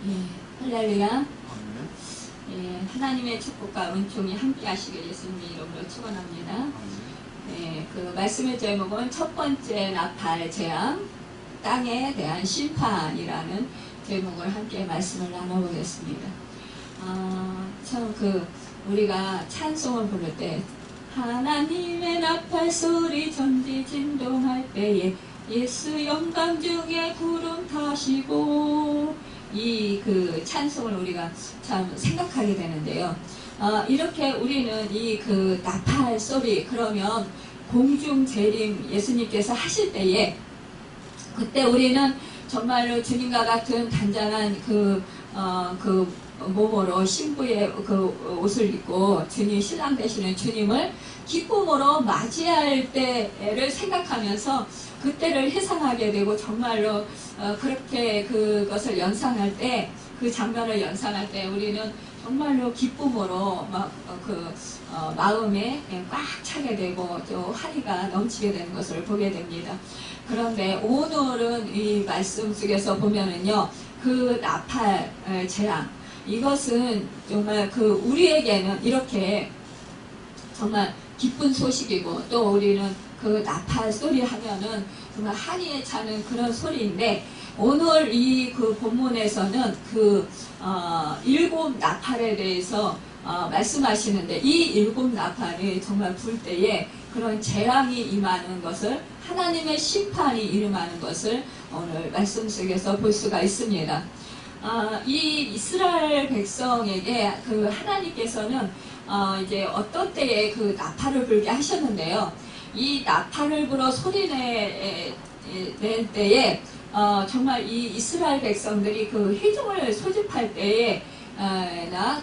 예, 할렐루야. 예, 하나님의 축복과 은총이 함께 하시길 예수님의 이름으로 축원합니다. 예, 그 말씀의 제목은 첫 번째 나팔 재앙, 땅에 대한 심판이라는 제목을 함께 말씀을 나눠보겠습니다. 참 우리가 찬송을 부를 때 하나님의 나팔 소리 전지 진동할 때에 예수 영광 중에 구름 타시고 이 찬송을 우리가 참 생각하게 되는데요. 이렇게 우리는 이 나팔 소리, 그러면 공중 재림 예수님께서 하실 때에 그때 우리는 정말로 주님과 같은 단장한 몸으로 신부의 옷을 입고 신랑 되시는 주님을 기쁨으로 맞이할 때를 생각하면서 그때를 회상하게 되고, 정말로 그렇게 그것을 연상할 때, 그 장면을 연상할 때 우리는 정말로 기쁨으로 마음에 꽉 차게 되고 또 환희가 넘치게 되는 것을 보게 됩니다. 그런데 오늘은 이 말씀 속에서 보면은요, 그 나팔 재앙, 이것은 정말 우리에게는 이렇게 정말 기쁜 소식이고, 또 우리는 그 나팔 소리 하면은 정말 한이에 차는 그런 소리인데, 오늘 이 본문에서는 일곱 나팔에 대해서 말씀하시는데, 이 일곱 나팔이 정말 불 때에 그런 재앙이 임하는 것을, 하나님의 심판이 임하는 것을 오늘 말씀 속에서 볼 수가 있습니다. 이 이스라엘 백성에게 하나님께서는 이제 어떤 때에 나팔을 불게 하셨는데요. 이 나팔을 불어 소리낼 때에 정말 이 이스라엘 백성들이 회중을 소집할 때에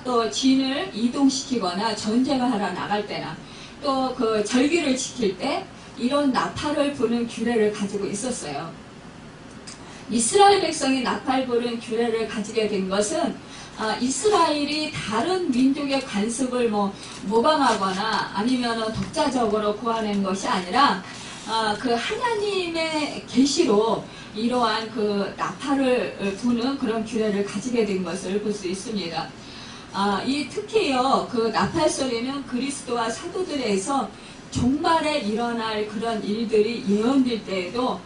또 진을 이동시키거나 전쟁을 하러 나갈 때나 또 절기를 지킬 때 이런 나팔을 부는 규례를 가지고 있었어요. 이스라엘 백성이 나팔 부는 규례를 가지게 된 것은 이스라엘이 다른 민족의 관습을 모방하거나 아니면 독자적으로 구하는 것이 아니라 하나님의 계시로 이러한 나팔을 부는 그런 규례를 가지게 된 것을 볼 수 있습니다. 특히요, 나팔 소리는 그리스도와 사도들에서 종말에 일어날 그런 일들이 예언될 때에도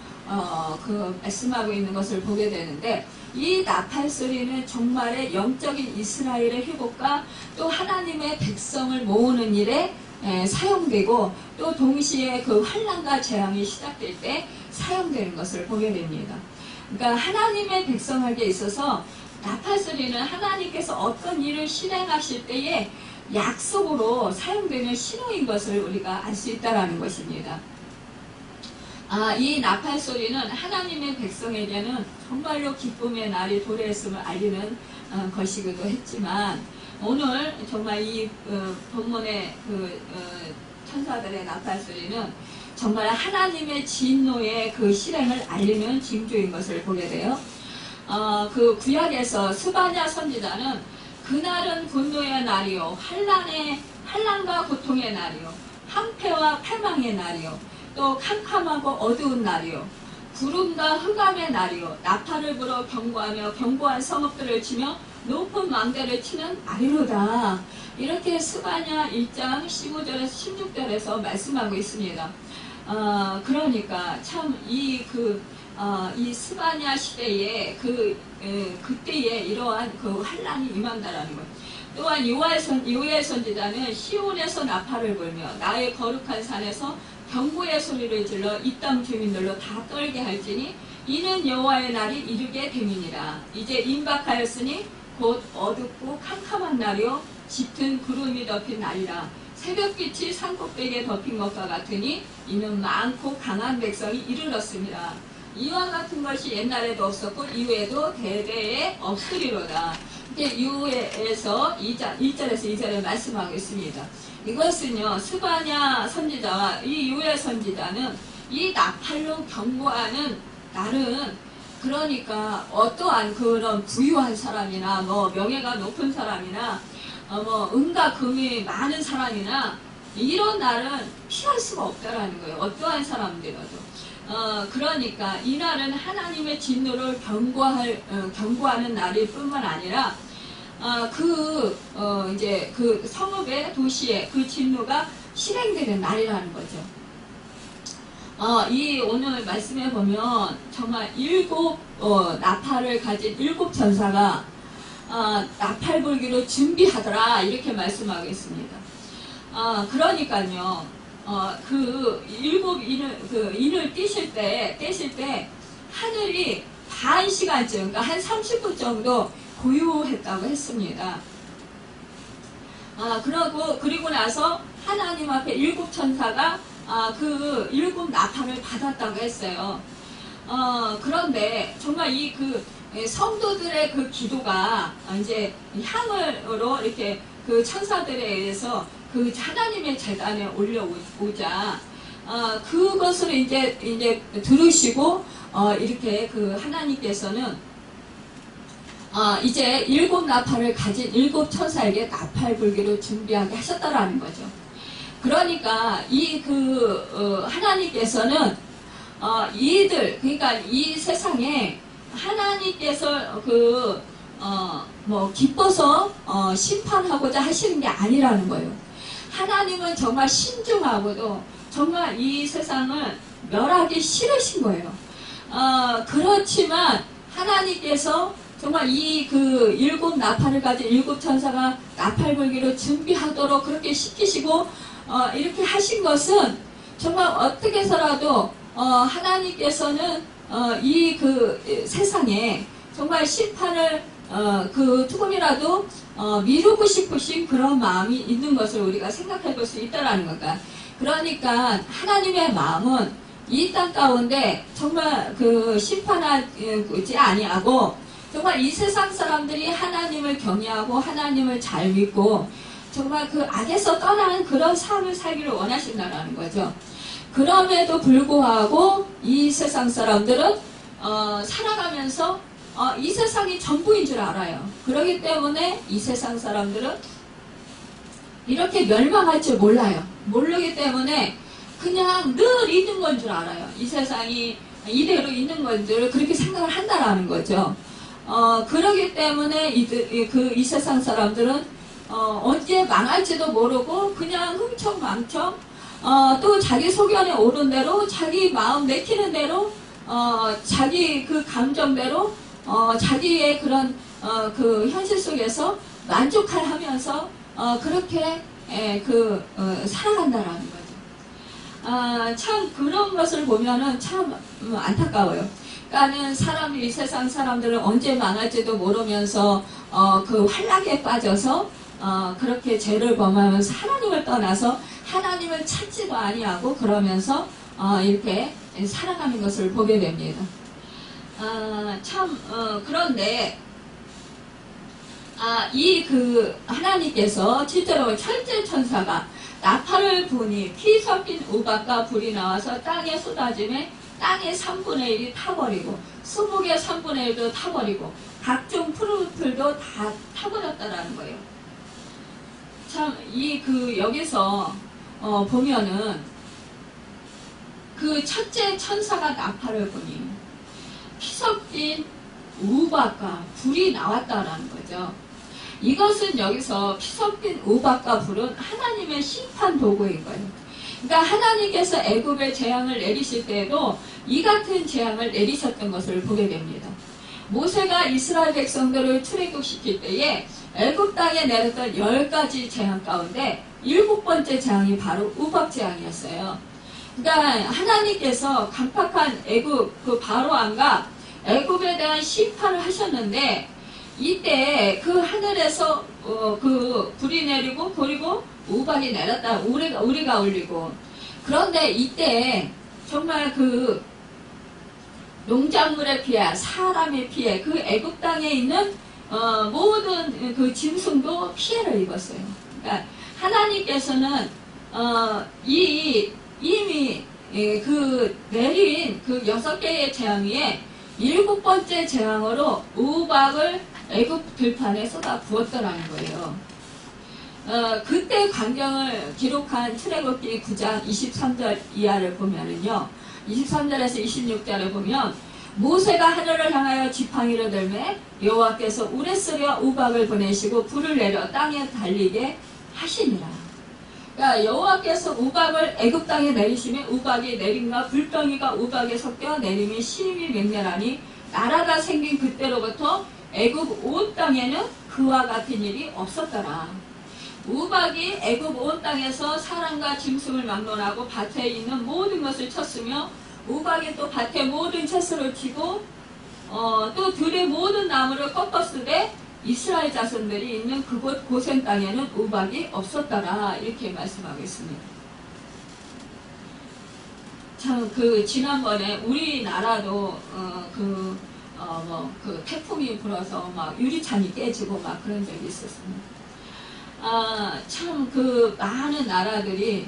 말씀하고 있는 것을 보게 되는데, 이 나팔 소리는 정말의 영적인 이스라엘의 회복과 또 하나님의 백성을 모으는 일에 사용되고, 또 동시에 환난과 재앙이 시작될 때 사용되는 것을 보게 됩니다. 그러니까 하나님의 백성에게 있어서 나팔 소리는 하나님께서 어떤 일을 실행하실 때에 약속으로 사용되는 신호인 것을 우리가 알 수 있다는 것입니다. 이 나팔 소리는 하나님의 백성에게는 정말로 기쁨의 날이 도래했음을 알리는 것이기도 했지만, 오늘 정말 이 본문의 천사들의 나팔 소리는 정말 하나님의 진노의 실행을 알리는 징조인 것을 보게 돼요. 구약에서 스바냐 선지자는 그날은 분노의 날이요, 환난과 고통의 날이요, 황폐와 패망의 날이요, 또 캄캄하고 어두운 날이요, 구름과 흑암의 날이요, 나팔을 불어 경고하며 견고한 성읍들을 치며 높은 망대를 치는 날이로다. 이렇게 스바냐 1장 15절에서 16절에서 말씀하고 있습니다. 그러니까 참 이 스바냐 시대에 그때에 이러한 환난이 임한다라는 것. 또한 요엘 선지자는 시온에서 나팔을 불며 나의 거룩한 산에서 경고의 소리를 질러 이 땅 주민들로 다 떨게 할지니 이는 여호와의 날이 이르게 됨이니라. 이제 임박하였으니 곧 어둡고 캄캄한 날이요, 짙은 구름이 덮인 날이라. 새벽빛이 산꼭대기에 덮인 것과 같으니 이는 많고 강한 백성이 이르렀습니다. 이와 같은 것이 옛날에도 없었고 이후에도 대대에 없으리로다. 이후에서 1절에서 2절에 말씀하고 있습니다. 이것은요, 스바냐 선지자와 이 요엘 선지자는 이 나팔로 경고하는 날은, 그러니까 어떠한 그런 부유한 사람이나 명예가 높은 사람이나 은과 금이 많은 사람이나 이런 날은 피할 수가 없다라는 거예요. 어떠한 사람들이라도. 그러니까 이날은 하나님의 진노를 경고하는 날일 뿐만 아니라 이제 그 성읍의 도시에 그 진노가 실행되는 날이라는 거죠. 이 오늘 말씀에 보면 정말 7 나팔을 가진 7 천사가 나팔 불기로 준비하더라 이렇게 말씀하고 있습니다. 그러니까요, 그 7 인을 떼실 때 하늘이 반 시간쯤, 그러니까 한 30분 정도 고요했다고 했습니다. 그리고 나서 하나님 앞에 7 천사가 그 7 나팔을 받았다고 했어요. 그런데 정말 성도들의 그 기도가 이제 향으로 이렇게 그 천사들에 의해서 그 하나님의 재단에 올려오자, 그것을 이제 들으시고, 이렇게 그 하나님께서는, 이제 7 나팔을 가진 7 천사에게 나팔 불기로 준비하게 하셨다라는 거죠. 그러니까 하나님께서는 그러니까 이 세상에 하나님께서 기뻐서 심판하고자 하시는 게 아니라는 거예요. 하나님은 정말 신중하고도 정말 이 세상을 멸하기 싫으신 거예요. 그렇지만 하나님께서 정말 7 나팔을 가진 7 천사가 나팔 불기로 준비하도록 그렇게 시키시고 이렇게 하신 것은 정말 어떻게 해서라도 하나님께서는 세상에 정말 심판을 조금이라도 미루고 싶으신 그런 마음이 있는 것을 우리가 생각해 볼 수 있다라는 거다. 그러니까 하나님의 마음은 이 땅 가운데 정말 심판하지 아니하고 정말 이 세상 사람들이 하나님을 경외하고 하나님을 잘 믿고 정말 그 악에서 떠나는 그런 삶을 살기를 원하신다는 거죠. 그럼에도 불구하고 이 세상 사람들은 살아가면서 이 세상이 전부인 줄 알아요. 그렇기 때문에 이 세상 사람들은 이렇게 멸망할 줄 몰라요. 모르기 때문에 그냥 늘 있는 건 줄 알아요. 이 세상이 이대로 있는 건 줄 그렇게 생각을 한다라는 거죠. 그러기 때문에 이 세상 사람들은 언제 망할지도 모르고 그냥 흥청망청 또 자기 소견에 오른 대로 자기 마음 내키는 대로 자기 그 감정대로 자기의 그런 그 현실 속에서 만족하면서 그렇게 살아간다라는 거죠. 참 그런 것을 보면은 참 안타까워요. 그러니까는 이 세상 사람들은 언제 망할지도 모르면서 그 환락에 빠져서 그렇게 죄를 범하면서 하나님을 떠나서 하나님을 찾지도 아니하고 그러면서 이렇게 살아가는 것을 보게 됩니다. 그런데 하나님께서 실제로 첫째 천사가 나팔을 부니 피 섞인 우박과 불이 나와서 땅에 쏟아짐에 땅의 3분의 1이 타버리고 수목의 3분의 1도 타버리고 각종 풀들도 다 타버렸다라는 거예요. 참 여기서 보면은 그 첫째 천사가 나팔을 부니 피 섞인 우박과 불이 나왔다라는 거죠. 이것은 여기서 피 섞인 우박과 불은 하나님의 심판 도구인 거예요. 그러니까 하나님께서 애굽에 재앙을 내리실 때에도 이 같은 재앙을 내리셨던 것을 보게 됩니다. 모세가 이스라엘 백성들을 출애굽시킬 때에 애굽 땅에 내렸던 10가지 재앙 가운데 7번째 재앙이 바로 우박 재앙이었어요. 그러니까 하나님께서 강팍한 애굽 그 바로왕과 애굽에 대한 심판을 하셨는데 이때 그 하늘에서 그 불이 내리고 그리고 우박이 내렸다 우리가 울리고 그런데 이때 정말 그 농작물의 피해 사람의 피해 그 애굽 땅에 있는 모든 그 짐승도 피해를 입었어요. 그러니까 하나님께서는 이미 그 내린 그 6개의 재앙 위에 7번째 재앙으로 우박을 애굽 들판에 쏟아 부었더라는 거예요. 그때 광경을 기록한 출애굽기 9장 23절 이하를 보면은요, 23절에서 26절에 보면 모세가 하늘을 향하여 지팡이를 들매 여호와께서 우레스와 우박을 보내시고 불을 내려 땅에 달리게 하시니라. 그러니까 여호와께서 우박을 애굽 땅에 내리시면 우박이 내림과 불덩이가 우박에 섞여 내림이 심히 맹렬하니 나라가 생긴 그때로부터 애굽 온 땅에는 그와 같은 일이 없었더라. 우박이 애굽 온 땅에서 사람과 짐승을 막론하고 밭에 있는 모든 것을 쳤으며 우박이 또 밭의 모든 채소를 치고 또 들의 모든 나무를 꺾었으되 이스라엘 자손들이 있는 그곳 고센 땅에는 우박이 없었더라. 이렇게 말씀하고 있습니다. 참 지난번에 우리나라도 그 태풍이 불어서 막 유리창이 깨지고 막 그런 적이 있었습니다. 참 많은 나라들이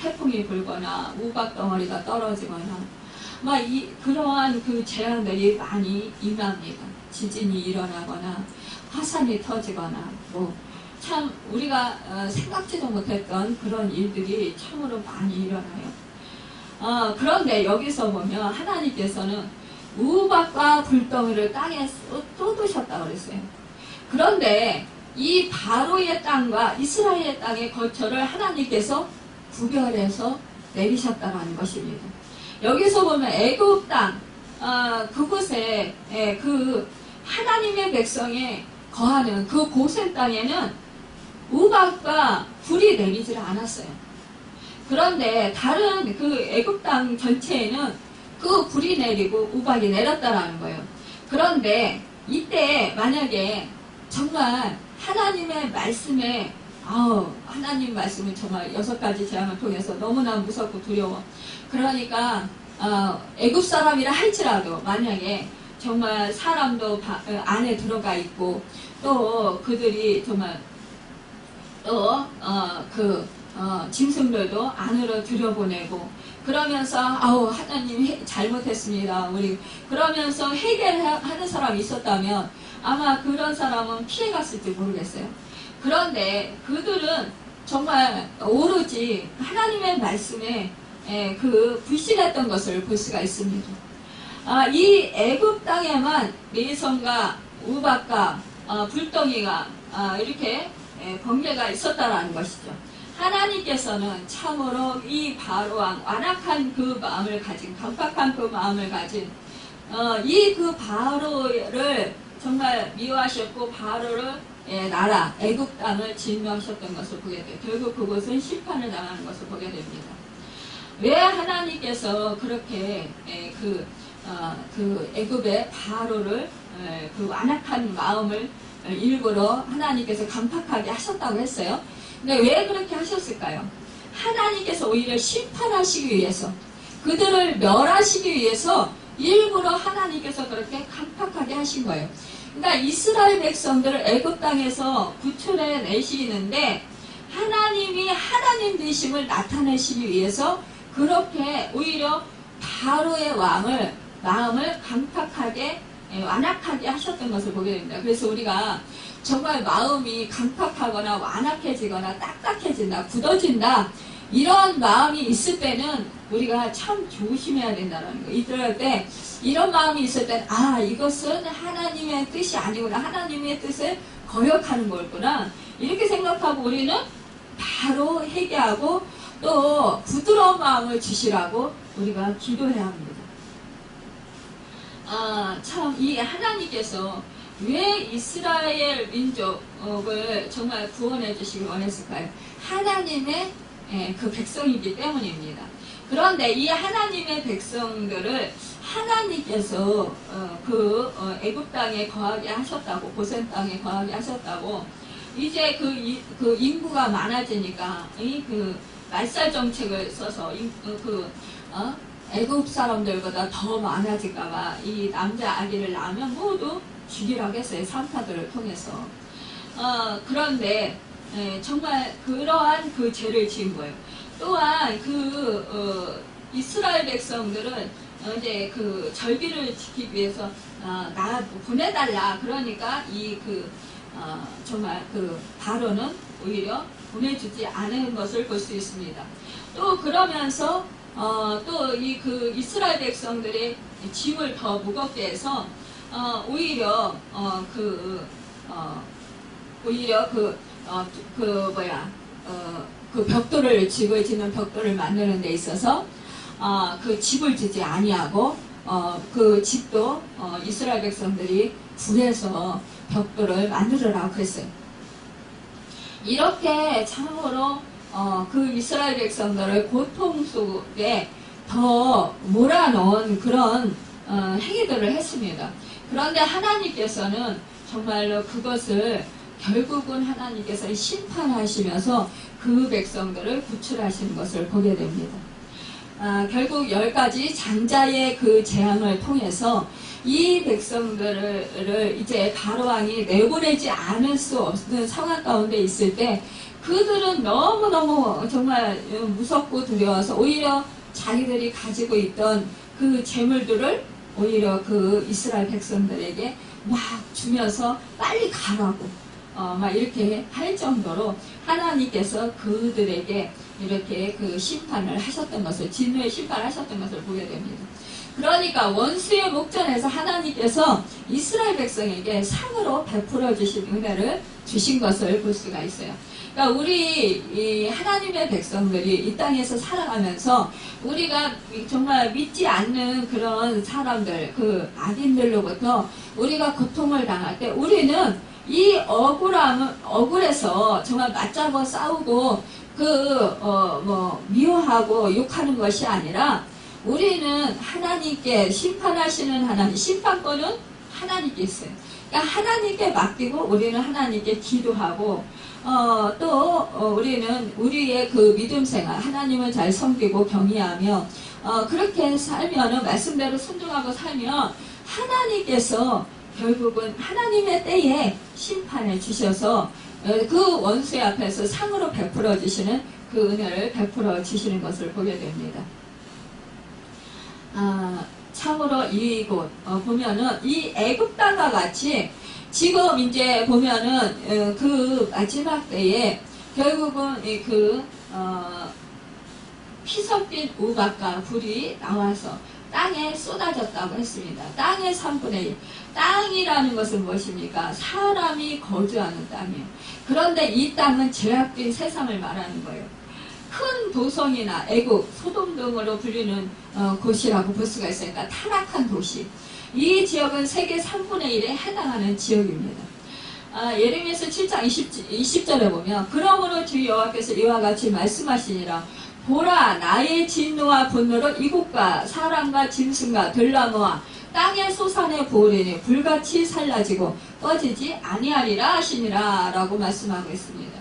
태풍이 불거나 우박 덩어리가 떨어지거나 그러한 재앙들이 많이 임합니다. 지진이 일어나거나 화산이 터지거나 참 우리가 생각지도 못했던 그런 일들이 참으로 많이 일어나요. 그런데 여기서 보면 하나님께서는 우박과 불덩이를 땅에 쏟으셨다고 그랬어요. 그런데 이 바로의 땅과 이스라엘의 땅의 거처를 하나님께서 구별해서 내리셨다는 것입니다. 여기서 보면 애굽 땅 그곳에 하나님의 백성이 거하는 그 고센 땅에는 우박과 불이 내리질 않았어요. 그런데 다른 애굽 땅 전체에는 불이 내리고 우박이 내렸다라는 거예요. 그런데 이때 만약에 정말 하나님의 말씀에 하나님 말씀은 정말 6가지 재앙을 통해서 너무나 무섭고 두려워. 그러니까 애굽 사람이라 할지라도 만약에 정말 사람도 안에 들어가 있고 또 그들이 정말 또 짐승들도 안으로 들여보내고 그러면서 하나님 잘못했습니다. 우리 그러면서 해결하는 사람이 있었다면 아마 그런 사람은 피해갔을지 모르겠어요. 그런데 그들은 정말 오로지 하나님의 말씀에 불신했던 것을 볼 수가 있습니다. 이 애굽 땅에만 매성과 우박과 불덩이가 이렇게 번개가 있었다라는 것이죠. 하나님께서는 참으로 이 바로왕 완악한 마음을 가진 강팍한 마음을 가진 이 바로를 정말 미워하셨고 바로를 나라 애굽 땅을 진노하셨던 것을 보게 돼요. 결국 그곳은 심판을 당하는 것을 보게 됩니다. 왜 하나님께서 그렇게 애굽의 바로를 완악한 마음을 일부러 하나님께서 강팍하게 하셨다고 했어요? 근데 왜 그렇게 하셨을까요? 하나님께서 오히려 심판하시기 위해서 그들을 멸하시기 위해서 일부러 하나님께서 그렇게 강팍하게 하신 거예요. 그러니까 이스라엘 백성들을 애굽 땅에서 구출해 내시는데 하나님이 하나님 되심을 나타내시기 위해서 그렇게 오히려 바로의 마음을 강팍하게 완악하게 하셨던 것을 보게 됩니다. 그래서 우리가 정말 마음이 강팍하거나 완악해지거나 딱딱해진다, 굳어진다 이런 마음이 있을 때는 우리가 참 조심해야 된다는 거예요. 이럴 때 이런 마음이 있을 땐 이것은 하나님의 뜻이 아니구나, 하나님의 뜻을 거역하는 거구나 이렇게 생각하고 우리는 바로 회개하고 또 부드러운 마음을 주시라고 우리가 기도해야 합니다. 참 이 하나님께서 왜 이스라엘 민족을 정말 구원해 주시기 원했을까요? 하나님의 백성이기 때문입니다. 그런데 이 하나님의 백성들을 하나님께서 애굽 땅에 거하게 하셨다고, 고센 땅에 거하게 하셨다고, 이제 인구가 많아지니까 말살 정책을 써서 애굽 사람들보다 더 많아질까봐 이 남자 아기를 낳으면 모두 죽이라고 했어요. 산파들을 통해서. 그런데 정말 그러한 죄를 지은 거예요. 또한 이스라엘 백성들은 이제 절기를 지키기 위해서 나 보내달라. 그러니까 정말 바로는 오히려 보내주지 않은 것을 볼 수 있습니다. 또 그러면서 또 이 그 이스라엘 백성들의 짐을 더 무겁게 해서 오히려 그 벽돌을 집을 짓는 벽돌을 만드는 데 있어서 그 집을 짓지 아니하고 그 집도 이스라엘 백성들이 불에서 벽돌을 만들으라고 그랬어요. 이렇게 참으로 그 이스라엘 백성들의 고통 속에 더 몰아넣은 그런 행위들을 했습니다. 그런데 하나님께서는 정말로 그것을 결국은 하나님께서 심판하시면서 그 백성들을 구출하시는 것을 보게 됩니다. 결국 10가지 장자의 그 재앙을 통해서 이 백성들을 이제 바로왕이 내보내지 않을 수 없는 상황 가운데 있을 때 그들은 너무너무 정말 무섭고 두려워서 오히려 자기들이 가지고 있던 그 재물들을 오히려 그 이스라엘 백성들에게 막 주면서 빨리 가라고 막 이렇게 할 정도로 하나님께서 그들에게 이렇게 그 심판을 하셨던 것을, 진노의 심판을 하셨던 것을 보게 됩니다. 그러니까 원수의 목전에서 하나님께서 이스라엘 백성에게 상으로 베풀어 주신 은혜를 주신 것을 볼 수가 있어요. 그러니까 우리 이 하나님의 백성들이 이 땅에서 살아가면서 우리가 정말 믿지 않는 그런 사람들, 그 악인들로부터 우리가 고통을 당할 때 우리는 이 억울해서 정말 맞잡아 싸우고 미워하고 욕하는 것이 아니라 우리는 하나님께 심판하시는 하나님, 심판권은 하나님께 있어요. 그러니까 하나님께 맡기고 우리는 하나님께 기도하고 우리는 우리의 그 믿음 생활, 하나님을 잘 섬기고 경외하며 그렇게 살면은 말씀대로 순종하고 살면 하나님께서 결국은 하나님의 때에 심판해 주셔서 그 원수의 앞에서 상으로 베풀어 주시는 그 은혜를 베풀어 주시는 것을 보게 됩니다. 참으로 이곳 보면은 이 애굽 땅과 같이 지금 이제 보면은 그 마지막 때에 결국은 피 섞인 우박과 불이 나와서 땅에 쏟아졌다고 했습니다. 땅의 3분의 1. 땅이라는 것은 무엇입니까? 사람이 거주하는 땅이에요. 그런데 이 땅은 죄악된 세상을 말하는 거예요. 큰 도성이나 애국, 소돔 등으로 불리는 곳이라고 볼 수가 있어요. 그러니까 타락한 도시. 이 지역은 세계 3분의 1에 해당하는 지역입니다. 예레미야서 7장 20절에 보면 그러므로 주 여호와께서 이와 같이 말씀하시니라. 보라, 나의 진노와 분노로 이곳과 사람과 짐승과 들나무와 땅의 소산의 보울이니 불같이 살라지고 꺼지지 아니하리라 하시니라 라고 말씀하고 있습니다.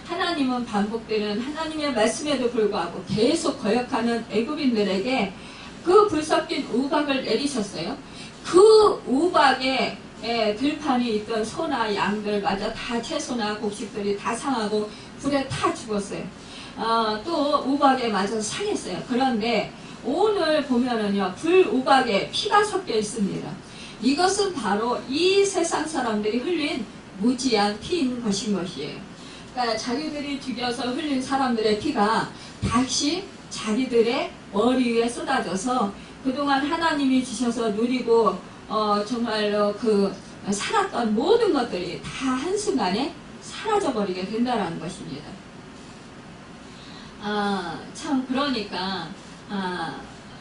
하나님은 반복되는 하나님의 말씀에도 불구하고 계속 거역하는 애굽인들에게 그 불섞인 우박을 내리셨어요. 그 우박에 들판이 있던 소나 양들마저 다 채소나 곡식들이 다 상하고 불에 타 죽었어요. 또 우박에 맞아서 상했어요. 그런데 오늘 보면은요, 불 우박에 피가 섞여 있습니다. 이것은 바로 이 세상 사람들이 흘린 무지한 피인 것이에요. 그러니까 자기들이 죽여서 흘린 사람들의 피가 다시 자기들의 머리 위에 쏟아져서 그동안 하나님이 주셔서 누리고 정말로 살았던 모든 것들이 다 한순간에 사라져버리게 된다는 것입니다. 참 그러니까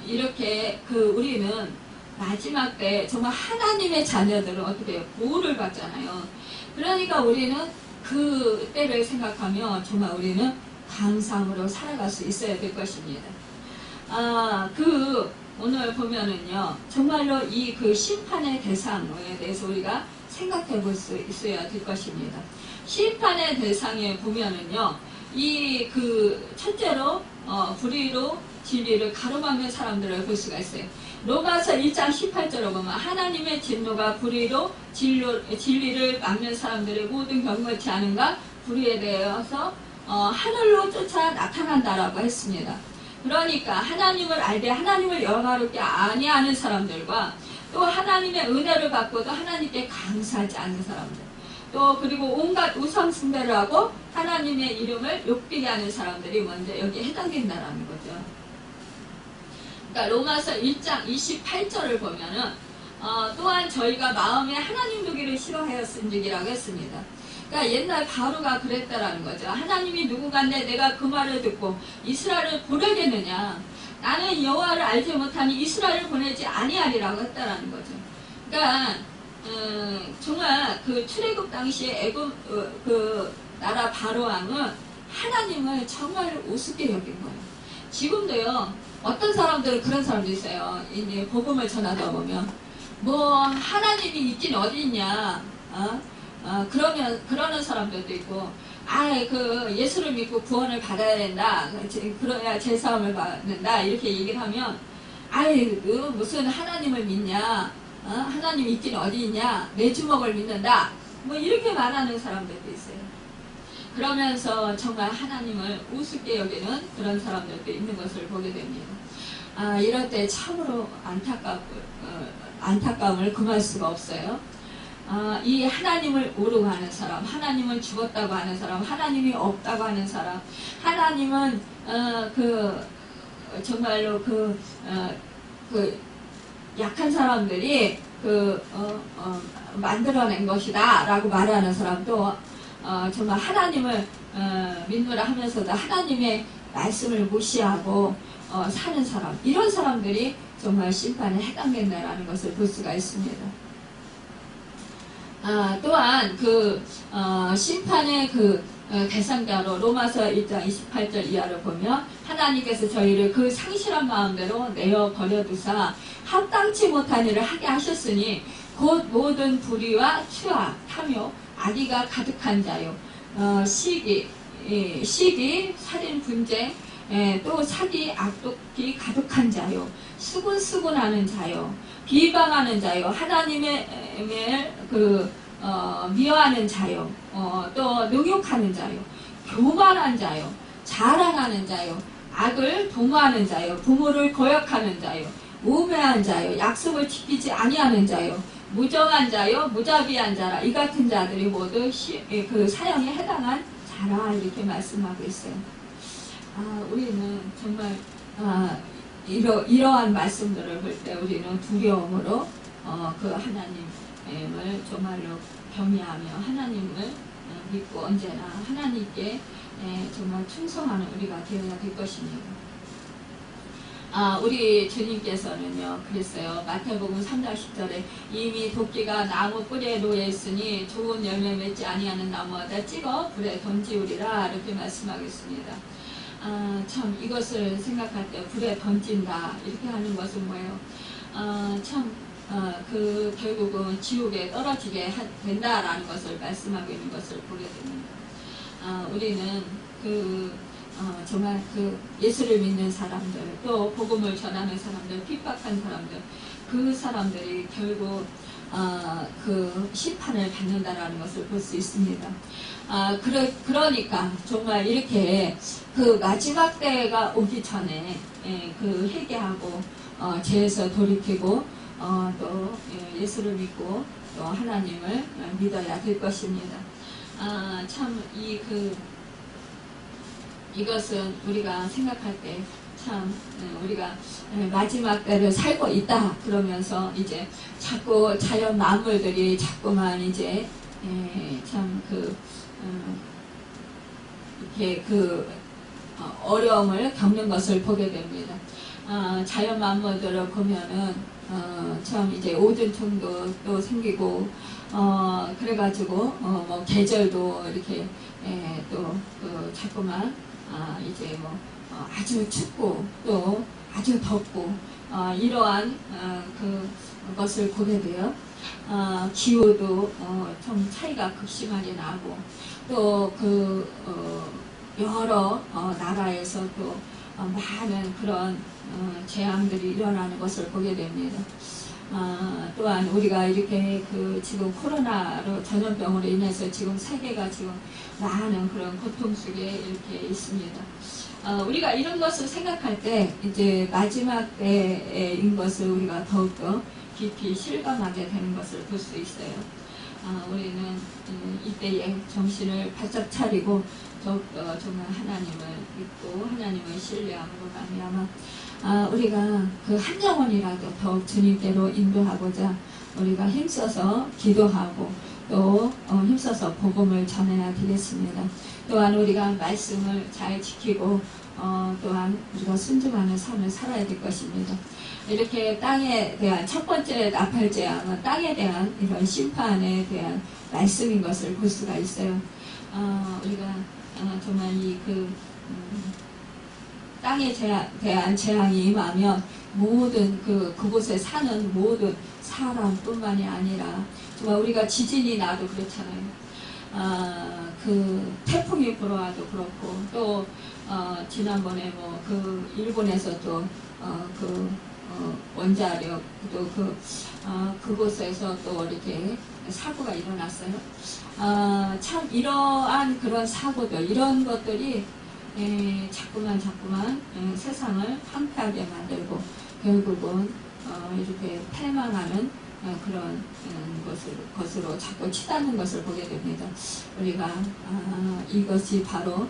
이렇게 우리는 마지막 때 정말 하나님의 자녀들은 어떻게 해요? 보호를 받잖아요. 그러니까 우리는 그 때를 생각하며 정말 우리는 감사함으로 살아갈 수 있어야 될 것입니다. 오늘 보면은요, 정말로 이 심판의 대상에 대해서 우리가 생각해 볼 수 있어야 될 것입니다. 심판의 대상에 보면은요, 첫째로, 불의로 진리를 가로막는 사람들을 볼 수가 있어요. 로마서 1장 18절을 보면 하나님의 진노가 불의로 진리를 막는 사람들의 모든 경건치 않은가 불의에 대해서 하늘로 쫓아 나타난다라고 했습니다. 그러니까 하나님을 알되 하나님을 영화롭게 아니하는 사람들과 또 하나님의 은혜를 받고도 하나님께 감사하지 않는 사람들, 또 그리고 온갖 우상 숭배를 하고 하나님의 이름을 욕되게 하는 사람들이 먼저 여기에 해당된다라는 거죠. 그러니까 로마서 1장 28절을 보면은 또한 저희가 마음에 하나님 두기를 싫어하였은지라고 했습니다. 그러니까 옛날 바로가 그랬다라는 거죠. 하나님이 누구간데 내가 그 말을 듣고 이스라엘을 보내겠느냐. 나는 여호와를 알지 못하니 이스라엘을 보내지 아니하리라고 했다라는 거죠. 그러니까 정말 그 출애굽 당시에 애굽 그 나라 바로 왕은 하나님을 정말 우습게 여긴 거예요. 지금도요. 어떤 사람들은 그런 사람도 있어요. 이제 복음을 전하다 보면 뭐 하나님이 있긴 어디 있냐. 그러는 사람들도 있고, 그 예수를 믿고 구원을 받아야 된다. 그래야 제사함을 받는다. 이렇게 얘기를 하면, 무슨 하나님을 믿냐? 하나님 있긴 어디 있냐? 내 주먹을 믿는다. 뭐 이렇게 말하는 사람들도 있어요. 그러면서 정말 하나님을 우습게 여기는 그런 사람들도 있는 것을 보게 됩니다. 이럴 때 참으로 안타까움을 금할 수가 없어요. 이 하나님을 모르고 하는 사람, 하나님은 죽었다고 하는 사람, 하나님이 없다고 하는 사람, 하나님은 정말로 약한 사람들이 만들어낸 것이다 라고 말하는 사람도 정말 하나님을 믿노라 하면서도 하나님의 말씀을 무시하고 사는 사람, 이런 사람들이 정말 심판에 해당된다라는 것을 볼 수가 있습니다. 또한 심판의 대상자로 로마서 1장 28절 이하를 보면 하나님께서 저희를 그 상실한 마음대로 내어 버려두사 합당치 못한 일을 하게 하셨으니 곧 모든 불의와 추악, 탐욕, 악의가 가득한 자요, 시기, 살인, 분쟁, 또 사기, 악독이 가득한 자요, 수군수군하는 자요, 비방하는 자요, 하나님의 미워하는 자요, 또 능욕하는 자요, 교만한 자요, 자랑하는 자요, 악을 도모하는 자요, 부모를 거역하는 자요, 우매한 자요, 약속을 지키지 아니하는 자요, 무정한 자요, 무자비한 자라. 이 같은 자들이 모두 사형에 해당한 자라. 이렇게 말씀하고 있어요. 우리는 정말 이러한 말씀들을 볼 때 우리는 두려움으로 그 하나님을 정말로 경외하며 하나님을 믿고 언제나 하나님께 정말 충성하는 우리가 되어야 될 것입니다. 우리 주님께서는요, 그랬어요. 마태복음 3장 10절에 이미 도끼가 나무 뿌리에 놓여 있으니 좋은 열매 맺지 아니하는 나무마다 찍어 불에 던지우리라. 이렇게 말씀하겠습니다. 참 이것을 생각할 때 불에 던진다 이렇게 하는 것은 뭐예요? 결국은 지옥에 떨어지게 된다라는 것을 말씀하고 있는 것을 보게 됩니다. 우리는 정말 예수를 믿는 사람들, 또 복음을 전하는 사람들, 핍박한 사람들, 그 사람들이 결국 심판을 받는다라는 것을 볼 수 있습니다. 그러니까 정말 이렇게 마지막 때가 오기 전에 회개하고 죄에서 돌이키고 또 예수를 믿고 또 하나님을 믿어야 될 것입니다. 이것은 우리가 생각할 때 참 우리가 마지막 때를 살고 있다 그러면서 이제 자꾸 자연 만물들이 자꾸만 이제 이렇게 어려움을 겪는 것을 보게 됩니다. 자연 만물들을 보면은 참 이제 오존층도 또 생기고 그래가지고 뭐 계절도 이렇게 또 자꾸만 이제 뭐 아주 춥고 또 아주 덥고 이러한 것을 보게 돼요. 기후도 좀 차이가 극심하게 나고 또 여러 나라에서 또 많은 그런 재앙들이 일어나는 것을 보게 됩니다. 또한 우리가 이렇게 지금 코로나로 전염병으로 인해서 지금 세계가 지금 많은 그런 고통 속에 이렇게 있습니다. 우리가 이런 것을 생각할 때 이제 마지막 때인 것을 우리가 더욱더 깊이 실감하게 되는 것을 볼 수 있어요. 우리는 이때에 정신을 바짝 차리고 더욱더 정말 하나님을 믿고 하나님을 신뢰함으로 말미암아 우리가 그 한 영혼이라도 더욱 주님께로 인도하고자 우리가 힘써서 기도하고 또 힘써서 복음을 전해야 되겠습니다. 또한 우리가 말씀을 잘 지키고 또한 우리가 순종하는 삶을 살아야 될 것입니다. 이렇게 땅에 대한 첫 번째 나팔 재앙은 땅에 대한 이런 심판에 대한 말씀인 것을 볼 수가 있어요. 우리가 정말 땅에 대한 재앙이 임하면 모든 그곳에 사는 모든 사람뿐만이 아니라 정말 우리가 지진이 나도 그렇잖아요. 그 태풍이 불어와도 그렇고 또 지난번에 일본에서도 원자력 또 그곳에서 또 이렇게 사고가 일어났어요. 참 이러한 그런 사고들 이런 것들이 자꾸만 세상을 황폐하게 만들고 결국은 이렇게 패망하는 그런 것으로 자꾸 치닫는 것을 보게 됩니다. 우리가 이것이 바로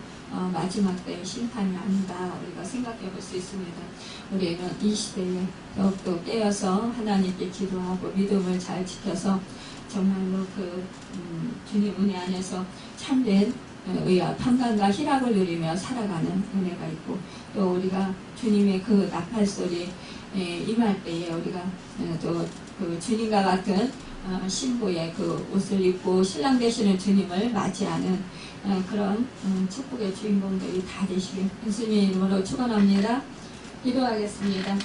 마지막 때의 심판이 아닌가 우리가 생각해 볼 수 있습니다. 우리는 이 시대에 더욱더 깨어서 하나님께 기도하고 믿음을 잘 지켜서 정말로 주님 은혜 안에서 참된 의와 평강과 희락을 누리며 살아가는 은혜가 있고 또 우리가 주님의 그 나팔 소리 임할 때에 우리가 또 주님과 같은 신부의 그 옷을 입고 신랑 되시는 주님을 맞이하는 그런 축복의 주인공들이 다 되시길 예수님의 이름으로 축원합니다. 기도하겠습니다.